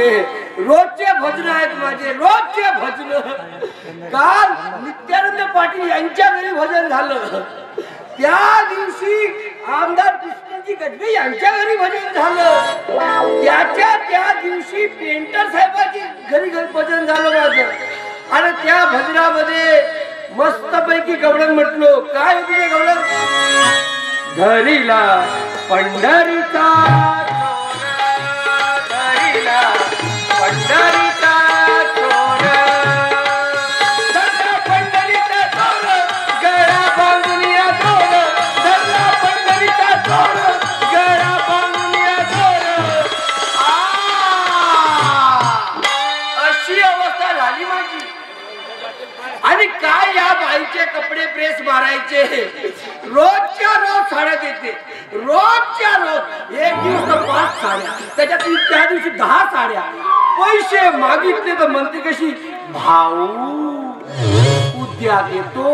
रे, रोजचे भजन आहेत माझे, रोजचे भजन. काल नित्यानंद पाटील यांच्या घरी भजन झालं, त्या दिवशी आमदार कृष्णजी गजबे यांच्या घरी भजन झालं, त्या दिवशी पेंटर साहेबांची घरी भजन झालं माझं. आणि त्या भजनामध्ये मस्तपैकी गवळण म्हटलो. काय होती ते गवळण? घरीला पंढरीचा, घरीला पंढरीचा चोर, धरला पंढरीचा चोर, गळा बांधून या चोर, धरला पंढरीचा चोर, गळा बांधून या चोर. अशी अवस्था झाली माझी. आणि काय या बाईचे कपडे प्रेस मारायचे, रोजच्या रोज साड्या देते, रोजच्या रोज. एक दिवस 5 साड्या, त्याच्यात त्या दिवशी 10 साड्या. पैसे मागितले तर म्हणते कशी, भाऊ उद्या देतो,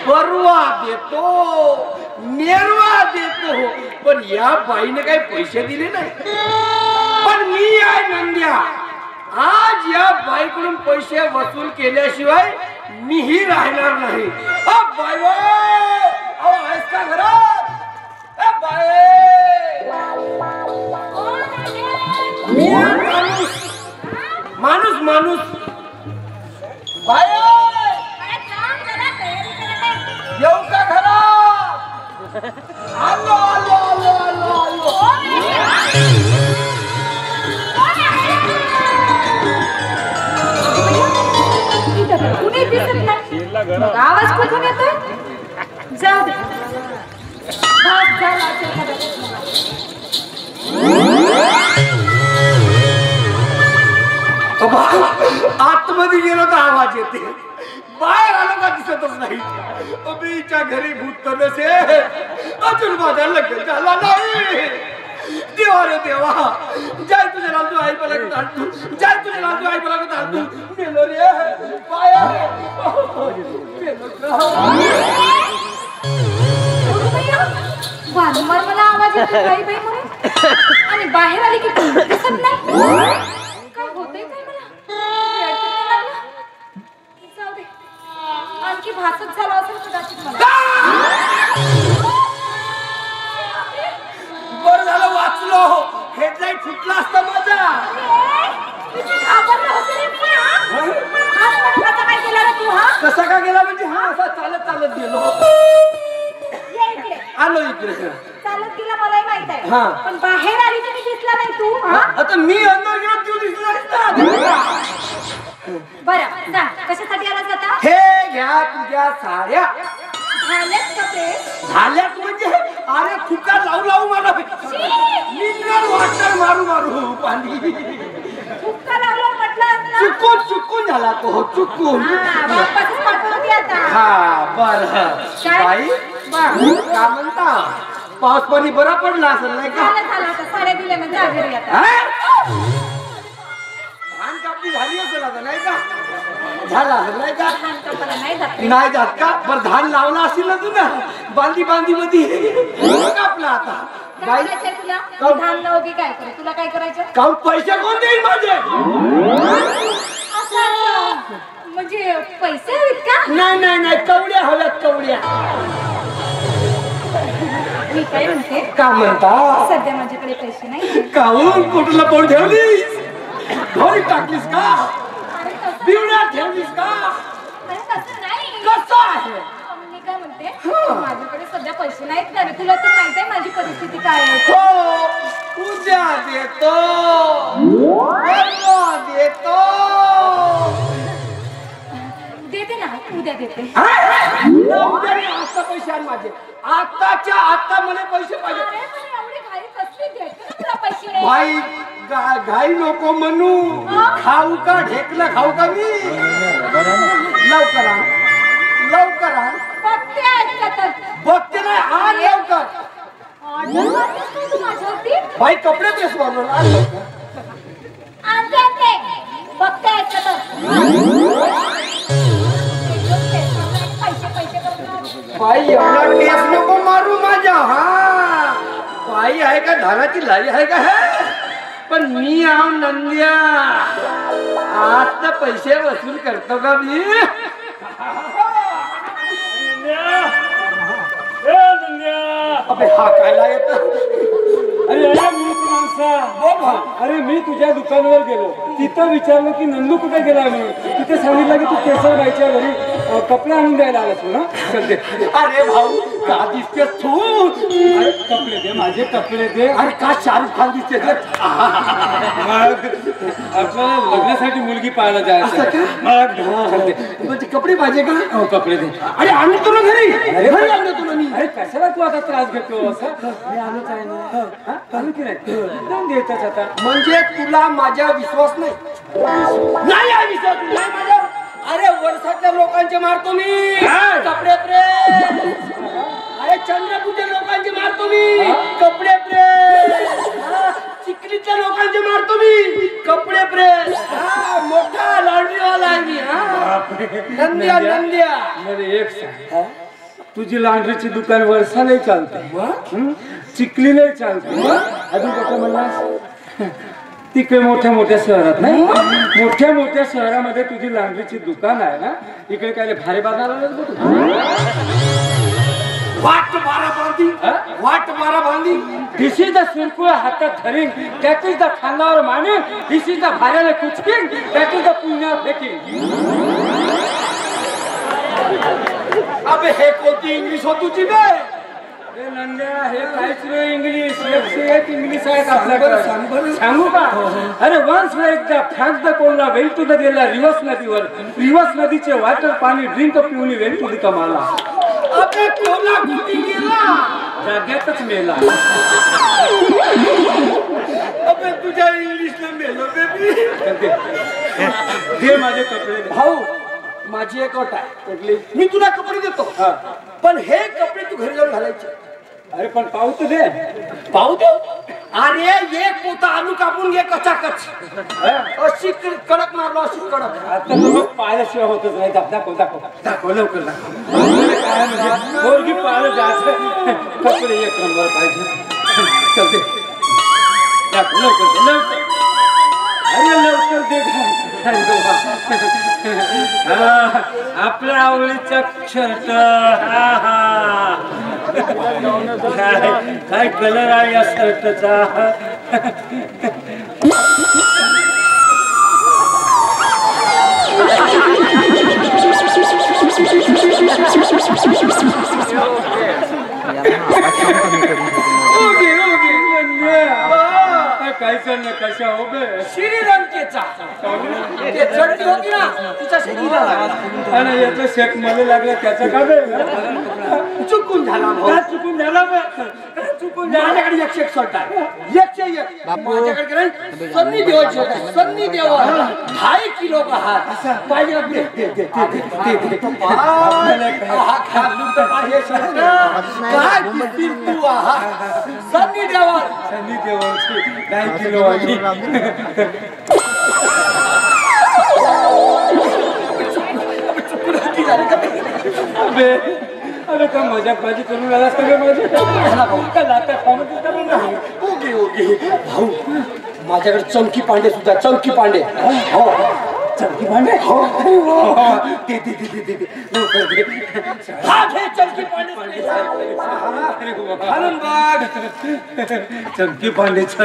परवा देतो, नेरवा देतो. पण या बाईने काही पैसे दिले नाही. पण मी आहे नंद्या, आज या बाईकडून पैसे वसूल केल्याशिवाय मीही राहणार नाही. बाई आहेस का घरात? माणूस माणूस बाई येऊ का घरात? आलो आलो आलो आलो आलो. कुणी दिसत नाही, आवाज कुठून येतोय? जाऊ दे, आतमध्ये गेलो तर आवाज येते, बाहेर आलो का दिसतच नाही. अबीच्या घरी भूत तर नसे, अजून माझा लग्न झाला नाही. देवा रे देवा, जय तुझे नाम, तू आई मला तांडू, जय तुझे नाम, तू आई मला तांडू. मेलो रे पाया, वारंवार मला आवाज येतो बाई बाई म्हणून, आणि बाहेर आली की दिसत नाही. काय होतंय काय मला? जाऊ दे, आणखी भासच झाला असेल कदाचित मला. बरं झालं वाचलो, हेडलाईट फुटला असता माझा. कसा का गेला म्हणजे? हा असा चालत चालत गेलो, आलो इकडे. चालत गेला मलाही माहित आहे, हा. पण बाहेर आली तरी दिसला नाही तू. आता मी अंदर गेलो, तू दिसला असता. बरं जा, कशासाठी आला जाता? हे घ्या तुझ्या साड्या. झाल्यात का ते? झाल्यात म्हणजे अरे फुका लावू लावू मला मिनरल वॉटर मारू मारू पाणी फुक्का लावला म्हटलं. चुकून चुकून झाला तो, चुकून. वापस पाठवते आता. हा बरं बाई, काय म्हणता? पाऊस पाणी बरा पडला असेल नाही का? झालं आता, साड्या दिल्या म्हणजे घरी आता. धान कापणी झाली असेल आता नाही का? झाला असेल नाही का? नाही जात का? बरं धान लावला असेल ना तुला बांधी बांधी मध्ये कापला आता. बाई तुला धान लावगी काय करे, तुला काय करायचं? काऊन पैसे कोण देईल माझे? म्हणजे पैसे हवेत का? नाही नाही नाही, कवड्या हव्यात, कवड्या. मी काय म्हणते, का म्हणता? सध्या माझ्याकडे पैसे नाही. काऊन कुठला पाऊल ठेवलीस? घरी टाकलीस का? बिवड्या ठेवलीस का? तसं नाही. कसं आहे? मी काय म्हणते, माझ्याकडे सध्या पैसे नाहीत ना रे. तुला तर माहित आहे माझी परिस्थिती काय आहे. हो, उद्या देतो, परवा देतो. देते ना, उद्या देते. उद्या आता पैसे आण माझे, आताच्या आता मला पैसे पाहिजे. अरे पण एवढी घाई कसली देते ना तुला पैसे? भाई घाई नको म्हणू, खाऊ का ढेकलं खाऊ का मी? लवकर आण, लवकर आण. बघते ऐकतात, बघते नाही, आण लवकर. ऑर्डर मारतेस तू माझ्यावरती? भाई कपडे तेच मारलो, आण लवकर. आणते आणते, बघते ऐकतात. पैसे पैसे करून भाई एवढा केस नको मारू माझ्या. हा बाई आहे का, धानाची लाई आहे का? हे पण मी आहो नंद्या, आज तर पैसे वसूल करतो का मी? अबे हा कायला येत? अरे मी माणसा, अरे मी तुझ्या दुकानावर गेलो, तिथं विचारलं की नंदू कुठे गेला मी, तिथे सांगितलं की तू केसरबाईच्या घरी कपडे आणून द्यायला आलास ना. चल. अरे भाऊ का दिसते तू? अरे कपडे दे, माझे कपडे दे. अरे का शाहरुख खान दिसते? आपल्याला लग्नासाठी मुलगी पाहायला जायचं. म्हणजे कपडे पाहिजे का? हो कपडे दे. अरे आणलं तुला घरी, घरी आणलं तुला मी. अरे कशाला तू आता त्रास घेतो असं? मी आलोच आहे ना. आणू की नाही? जाऊन दे येतच आता. म्हणजे तुला माझा विश्वास नाही? नाही आहे विश्वास नाही माझा. अरे वर्षातल्या लोकांचे मारतो मी कपडे प्रेस. अरे चंद्रपूरच्या लोकांचे मारतो मी कपडे प्रेस. चिखलीच्या लोकांचे मारतो मी कपडे प्रेस. मोठा लॉन्ड्रीवाला आहे मी. नंद्या नंद्या. मध्ये एक सांग, तुझी लॉन्ड्रीची दुकान वर्षालाही चालते, चिखलीलाही चालते, अजून कसं म्हणलास तिकडे मोठ्या मोठ्या शहरात नाही, मोठ्या मोठ्या शहरामध्ये तुझी लॉन्ड्रीची दुकान आहे ना, इकडे काय भारे बाजाराला वाट मारा बांधी, वाट मारा बांधी. दिस इज द सिरकुळ हातात धरीन, दॅट इज द खांदावर मानेन, दिस इज द भाऱ्याने कुचकीन, दॅट इज द पुण्यावर फेकीन. अबे हे कोणती इंग्लिश हो तुझी बे? नंद्या हे काहीच नाही इंग्लिश, एक इंग्लिश आहे आपल्याकडे. सांगू का? अरे वन्स एकदा फ्रान्स द कोणला वेल टू द गेला रिव्हर्स नदीवर, रिव्हर्स नदीचे वॉटर पाणी ड्रिंक पिऊन वेल टू द कमाला. अबे कोणा कुठे गेला? जाग्यातच मेला. अबे तुझ्या इंग्लिशला मेलो बेबी. दे माझे कपडे. भाऊ माझी एक अट आहे, मी तुला कपडे देतो पण हे कपडे तू घरी जाऊन घालायचे. अरे पण पाहू तर दे. पाहू दे. अरे एक पोता आलू कापून घे कचाकच. अशी कडक मारलो, अशी कडक. आता तर पाहिल्याशिवाय होतच नाही. दाखव दाखव दाखव लवकर दाखव. पोरगी पाहिलं जायचं, कपडे एक नंबर पाहिजे. चलते दाखव लवकर दे, लवकर. अरे लवकर दे. आपल्या आवडीचा शर्ट. काय कलर आहे या शर्टचा? कशा हो बे? श्रीलंकेचा चढती होती ना तिच्या शरीराला लागला. आणि याचा शेक मला लागला त्याचा का बे? चुकून झाला. चुकून झाला बे? चुकून झाला. माझ्याकडे 101 शर्ट आहे, 101. माझ्याकडे नाही सन्नी देवाची शर्ट आहे, सन्नी देवा 2.5 किलो का हात पाहिजे का? काय दिसतील तू? सन्नी देवा, सन्नी देवाची 2 किलो वाली. अरे का मजाक बाजी करून आलास का माझी? ओके ओके भाऊ माझ्याकडे चमकी पांडे सुद्धा, चमकी पांडे. हो चमकी पांडे. हो ते लवकर दे. हा घे चमकी पांडे. आनंदबाग चमकी पांडेचं.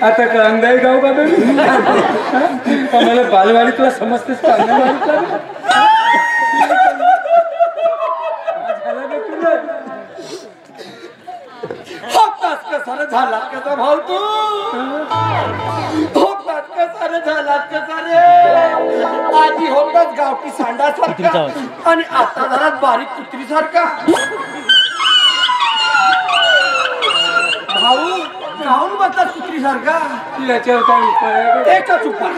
आता कांदाई गाव का मला बालवाडी तुला समजतेस का? झाला कसा भाऊ तू? होतात कसा रे? झाला कसा रे? आधी होताच गावठी सांडासारखा आणि आता झाला बारीक कुत्री सारखा. भाऊ गाऊन बसला कुत्री सारखा. याच्यावर काय उपाय आहे? एकच उपाय.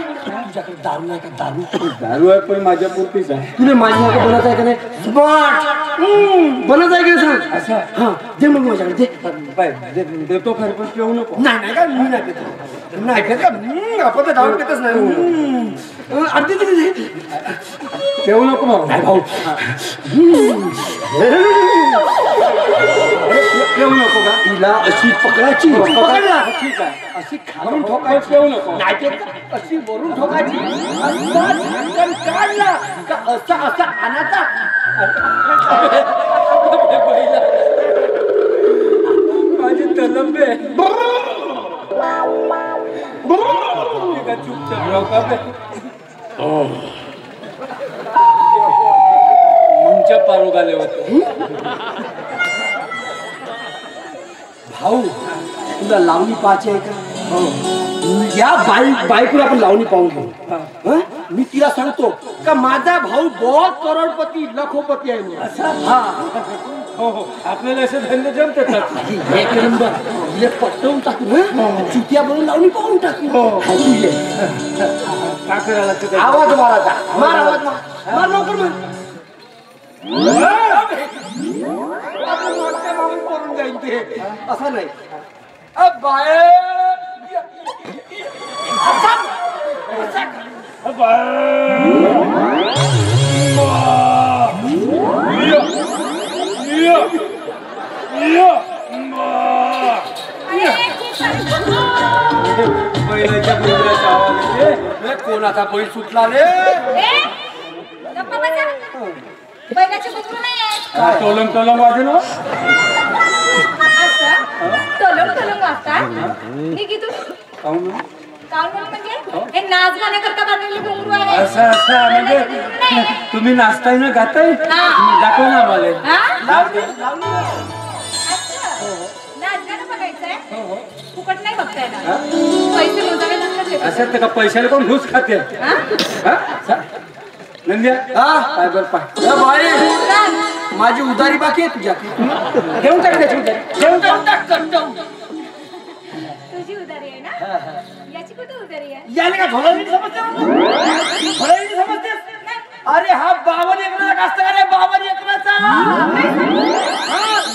तुझ्याकडे दारू नाही का? दारू दारू आहे पण माझ्या पुरतीच आहे. तुला माझ्याकडे बनत आहे का नाही? स्मार्ट बनत आहे का सांग. अच्छा हा दे मग माझ्याकडे दे. देतो खरं पण पिऊ नको. नाही नाही का? मी नाही पित. नाही पित का? आपण तर दारू पितच नाही. अर्धी दिली ठेवू नको भाऊ. नाही भाऊ. ठेवू नको का? तिला अशी पकडायची. पकडला ठीक आहे. अशी खालून ठोकायची. ठेवू नको. नाही ते अशी वरून ठोकायची. असा झाकण काढला का असा असा आणाचा. माझी तलंबे चुपचाप राहू का बे? मुंच्या पारोग आले होते. भाऊ तुला लावणी पाहायची आहे का? या बायकोला आपण लावणी पाहून घेऊ. हं? मी तिला सांगतो का माझा भाऊ बहुत करोडपती लखोपती आहे म्हणून. हा हो हो आपल्याला असे धंदे जमतात. एक नंबर तिला पटवून टाकू. चुतिया म्हणून लावणी पाहून टाकू. हा, तू ये. का करायला ते? आवाज मारायचा. मार आवाज मार लवकर मार. आपण मागच्या मागून करून जाईल ते. असं नाही. बैलाच्या बुंगराचा आवाज येते. कोणाचा बैल सुटला रे? बैलाचे कुत्रू नाही आहे. टोलंग टोलंग वाजेल. तलम तलम वाजतात. ठीक आहे तू काहून? काय म्हणून म्हणजे हे नाच गाण्याकरता बनलेले घुंगरू आहे. असं असं म्हणजे तुम्ही नाचताय ना गाताय दाखव ना आम्हाला. अच्छा नाच गाणं बघायचंय. फुकट नाही बघताय ना. पैसे मोजावे लागतात. असं तर का पैशाला कोण घुस खाते? नंद्या काय बरं पाय बाई माझी उधारी बाकी आहे तुझ्या. घेऊन टाक त्याची उधारी. घेऊन टाक. तुझी उधारी आहे ना. याची कुठे उधारी आहे. याने का झोळाली समजते? झोळाली समजते? अरे हा 52 एकराचा कास्तकार आहे. 52 एकराचा. हा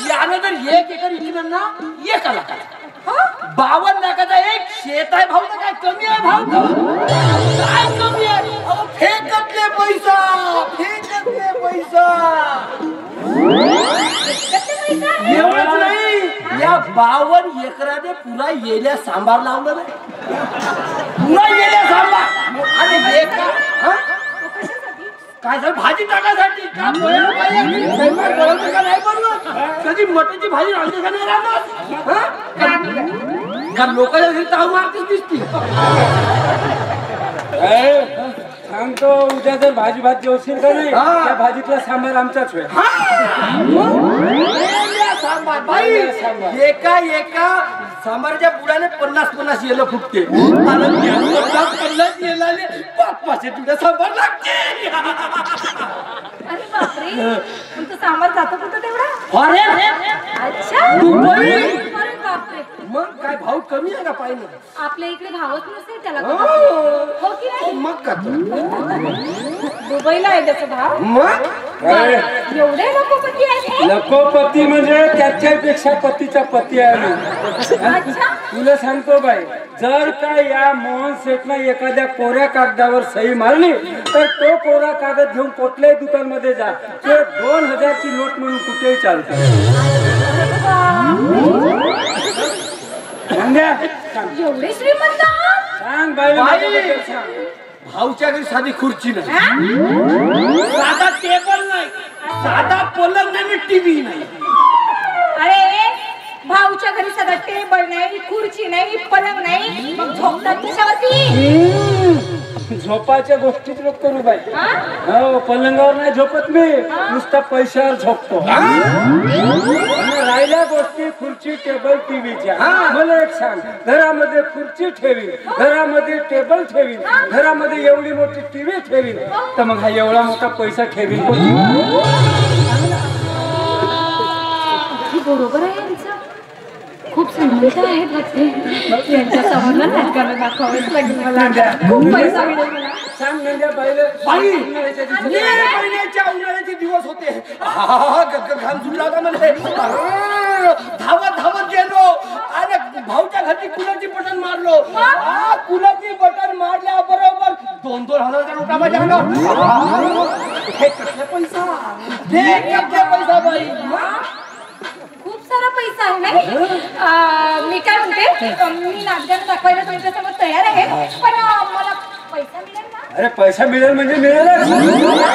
यानं जर 1 एकर इकलं ना 1 लाख. 52 लाखाचा एक शेत आहे. भाऊ काय कमी आहे? भाऊ काय कमी आहे? अहो फेकतले पैसा. एवढंच नाही या 52 एकराने पुरा येल्या सांबार लावलं नाही. पुरा येल्या सांबार आणि एका काय झालं भाजी टाकायसाठी का बोलायला पाहिजे. स्वयंपाक बनवतो का नाही बनवत? कधी मटणाची भाजी राहते का नाही राहणार? का लोकांच्या घरी ताव मारतेच दिसती. सांगतो उद्या जर भाजी भात जेवशील का नाही त्या भाजीतला सांबार आमचाच होईल. सांबार बाई एका सांबारच्या बुडाने 50 येलं फुटते. आणि 50 येलाले 5 तुझ्या सांबार लागते. अरे बापरे पण तो सांबार जातो कुठं तेवढा. अरे अच्छा दुबई. अरे बापरे मग काय भाव कमी आहे का पाहिजे? आपल्या इकडे भावच नसेल त्याला. हो. हो की नाही. मग का दुबईला आहे त्याचा भाव. मग एवढे लखोपती आहेत हे? लखोपती म्हणजे त्याच्यापेक्षा पतीचा पती आहे. अच्छा तुला सांगतो बाई जर का या मोहन सेठनं एखाद्या कोऱ्या कागदावर सही मारली तर तो कोरा कागद घेऊन कुठल्याही दुकान मध्ये जा. ते 2000 ची नोट म्हणून कुठेही चालतं. एवढे श्रीमंत आहात? सांग बाईला माझ्याबद्दल सांग. भाऊच्या घरी साधी खुर्ची नाही. साधा टेबल नाही. साधा पलंग नाही. टीव्ही नाही. अरे भाऊच्या घरी सगळं टेबल नाही खुर्ची नाही पलंग नाही मग झोपतात कशावरती. झोपाच्या गोष्टीत लोक करू बाई. हा? हो पलंगावर नाही झोपत मी नुसता पैशावर झोपतो. आणि राहिल्या गोष्टी खुर्ची टेबल टीव्हीच्या. मला एक सांग घरामध्ये खुर्ची ठेवी घरामध्ये टेबल ठेवी घरामध्ये एवढी मोठी टीव्ही ठेवी तर मग हा एवढा मोठा पैसा ठेवी बरोबर आहे यांचं. खूप श्रीमंत आहेत वाटते. यांच्या समोर नाटकाला दाखवावंच लागेल मला. खूप पैसा मिळेल मला. सांग नंद्या बाईला बाई उन्हाळ्याच्या दिवसात मे महिन्याच्या उन्हाळ्याचे दिवस होते. घाम सुटला होता मला. धावत गेलो आणि भाऊच्या घरची कुलाची बटन मारलो. कुलाची बटन मारल्या बरोबर 2,000 नोटा माझ्या अंगावर. हे कसले पैसा, हे कसले पैसा बाई. खूप सारा पैसा आहे नाही. मी काय म्हणते, मी नाचगाणं दाखवायला तुमच्यासमोर तयार आहे, पण मला पैसा मिळेल ना? अरे पैसा मिळेल म्हणजे मिळेल,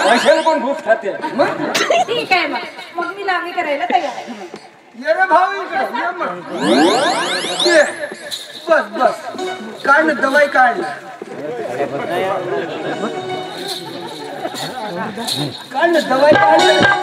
पैशाला पण खूप खाते. ठीक आहे, मग मी लावणी करायला तयार आहे. ये रे भाऊ इकडे ये मग. ये. बस काढ ना दवाई काढ ना. काढ ना दवाई काढ ना.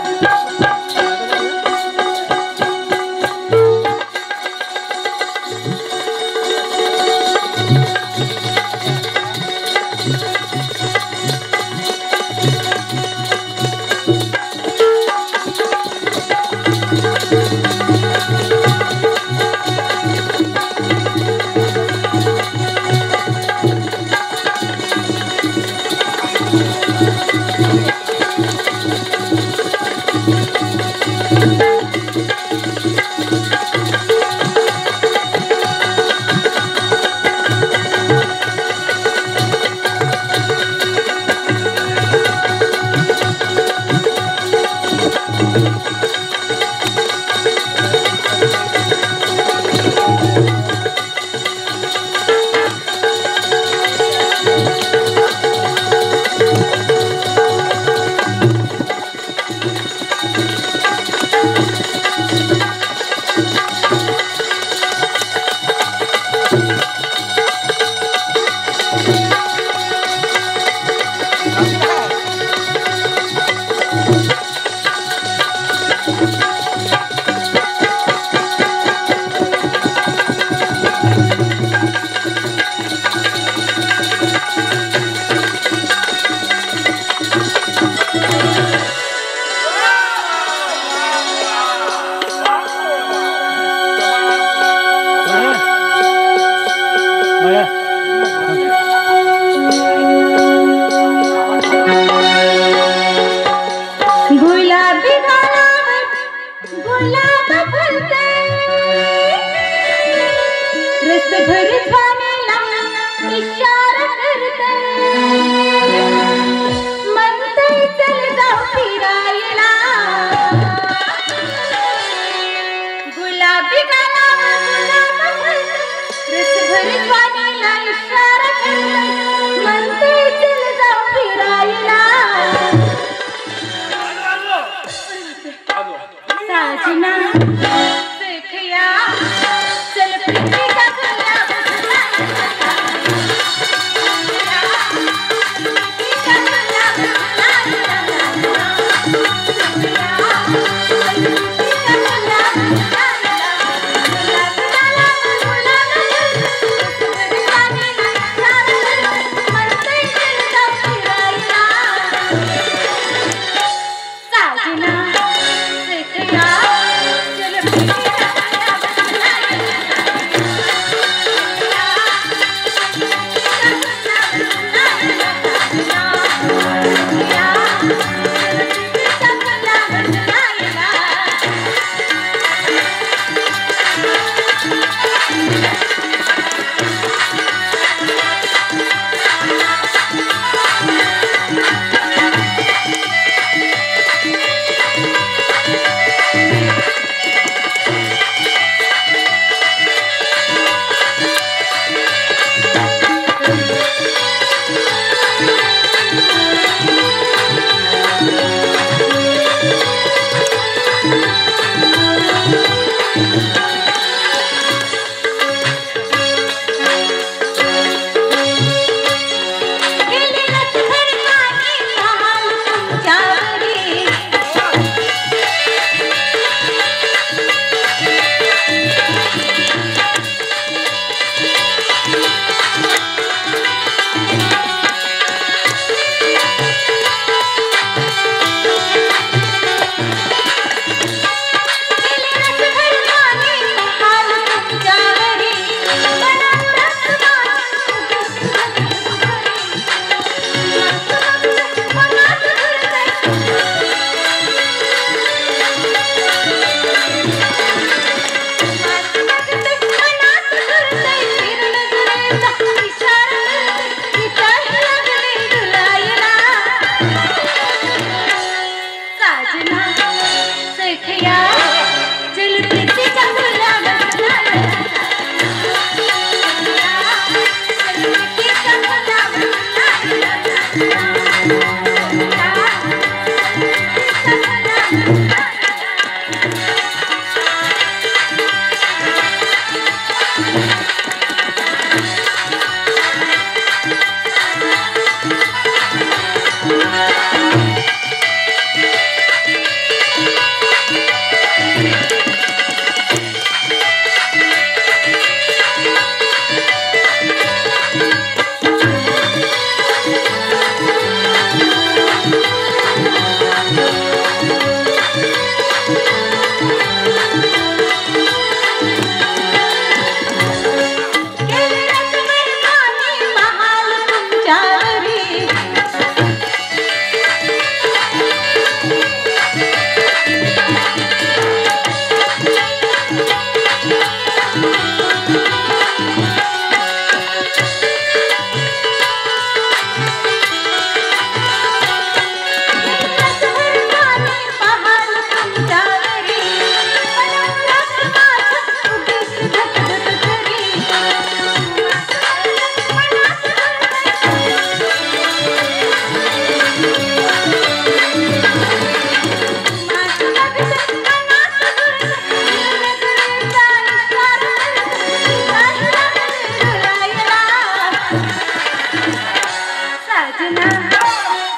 साजना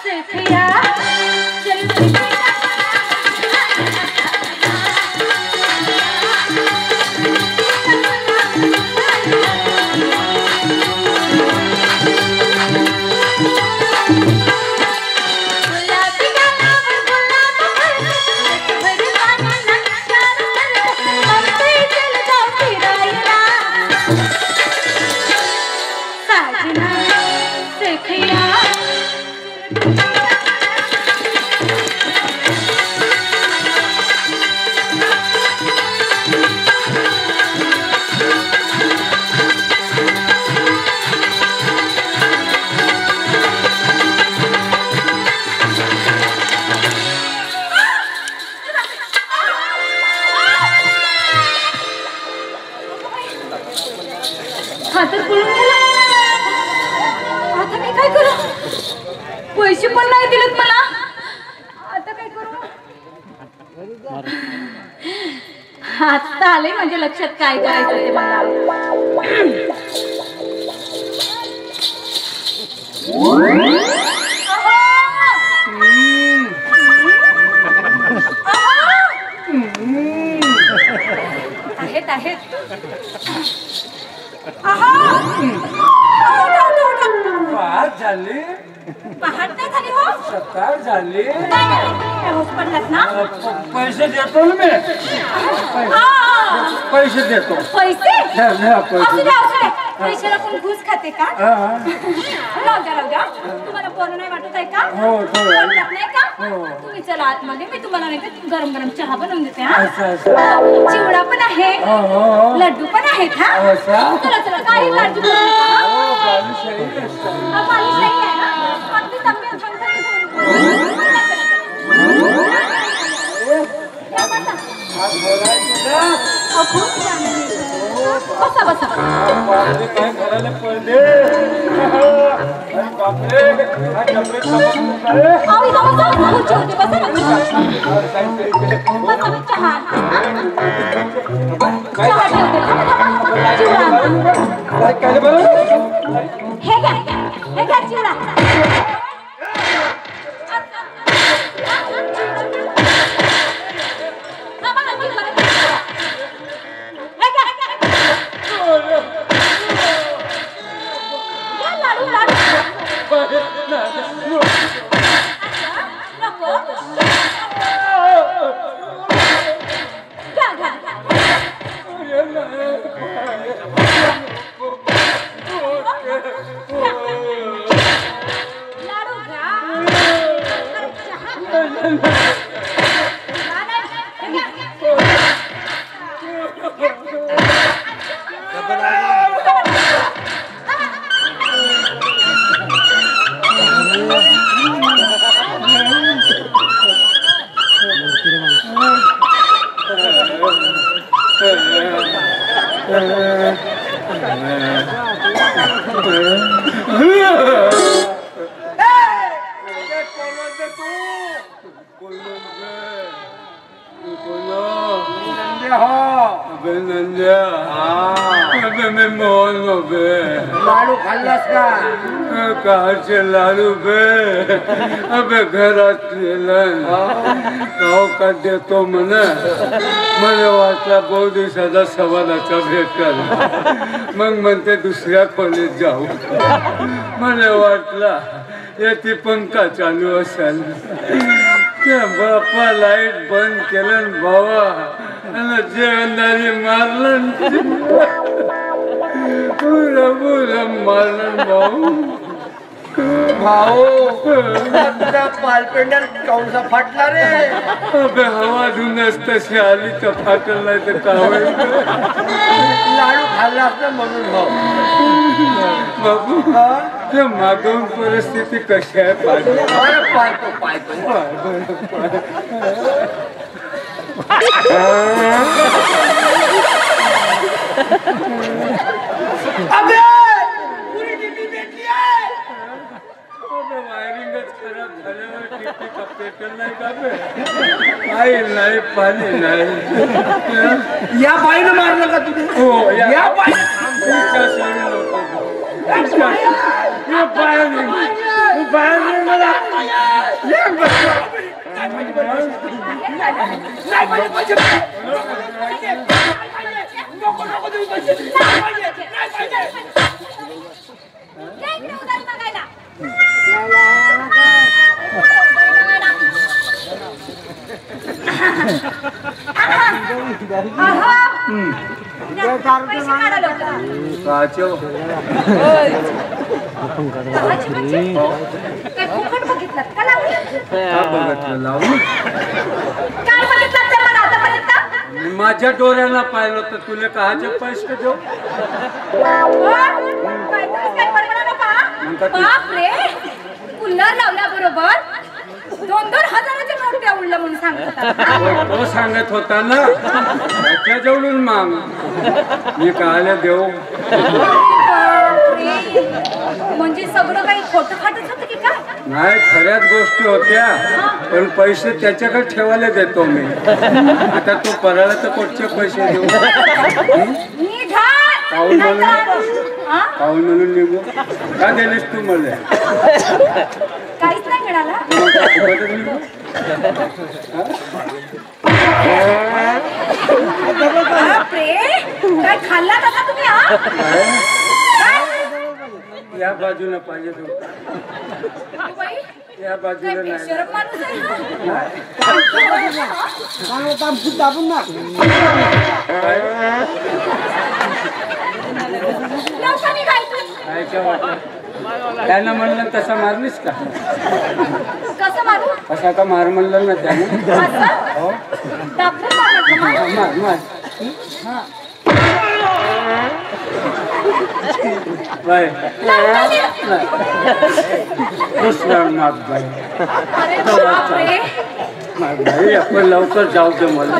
सखिया चल हातात पळून गेला. आता मी काय करू? पैसे पण नाही दिलेत मला. आता काय करू? आता आले म्हणजे लक्षात काय करायचं ते मला. आहेत आहेत. पहाट झाली. पहाट नाही झाली हो. सकाळ झाली. पाऊस पडलात ना. पैसे देतो ना मी. पैसे देतो. पैसे असू द्या असू द्या. पैसे. पैशाला कोण घुस खाते का? राहू द्या. तुम्हाला बरं नाही वाटत आहे का? हो थोडं. वाटत नाही का? हो. तुम्ही चला आतमध्ये, मी तुम्हाला नाही का गरम गरम चहा बनवून देते. असं असं. चिवडा पण आहे, हो. लड्डू पण आहेत. हा असं. चला काही काळजी करू नका. हो, गावी सही असतं. पाणी सही आहे ना. अगदी चांगली आहे. आज बोलायचं ना. खूप छान आहे. बसा बसा. बापरे, काय घराला पडले. बापरे, काय कपडे खराब झाले. आवी जाऊ खुर्ची होती. बसा ना. बसा ना. चहा ठेवते. चिवडा काय बरं. हे घ्या चिवडा. लाडू खाल्लास का? काचे लाडू बे. अबे घरात गाव का देतो म्हणे. मला वाटला बहु दिवसाचा सवालाचा भेटल. मग म्हणते दुसऱ्या खोलीत जाऊ. मला वाटला याची पंखा चालू असेल. त्या बापा लाईट बंद केलं भावा आणि जेवणदारी मारलं. मारलं भाऊ तुझा पालपेंडर कौसा फाटला रे. अबे हवा धुनच तशी आली तर फाटल नाही तर काय. लाडू खाल्लास ना म्हणून बाबू ते मागून परिस्थिती कशी आहे पाहतो. अबे पुरी टिपी भेटली आहे. वायरिंगच खराब झाल्यावर टिपी का पेटल नाही का बे. नाही पाणी नाही. या बाईनं मारलं का तुझे? हो या बाई माझ्या डोळ्याला पाहिलं तर तुला काहाचे पैसे देऊ कुल्लर लावल्या बरोबर 2-2 हजाराचे नोट द्या उडलं म्हणून सांगत तो सांगत होता ना त्याच्या जवळून माग मी कायला देऊ म्हणजे सगळं काही खोटं खाटच होतं की काय नाही खऱ्याच गोष्टी होत्या पण पैसे त्याच्याकडे ठेवायला देतो मी आता तू पराला तर कुठचे पैसे देऊ काऊन म्हणून निघू का दिलेस तू मला काहीच नाही मिळाला काय खाल्ला कसा तुम्ही या बाजूला पाहिजे तू या बाजूला नाही त्यानं म्हणलं तसा मारलीस का कसं मारू कसा का मार म्हणलं ना त्यानं हो मार मार बाय बाई आपण लवकर जाऊ दे मला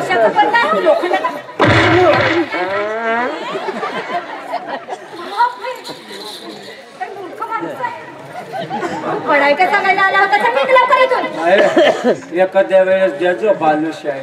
पढाई का सांगायला आला होता तर मी लवकर येतो एखाद्या वेळेस द्यायचो बालुशाही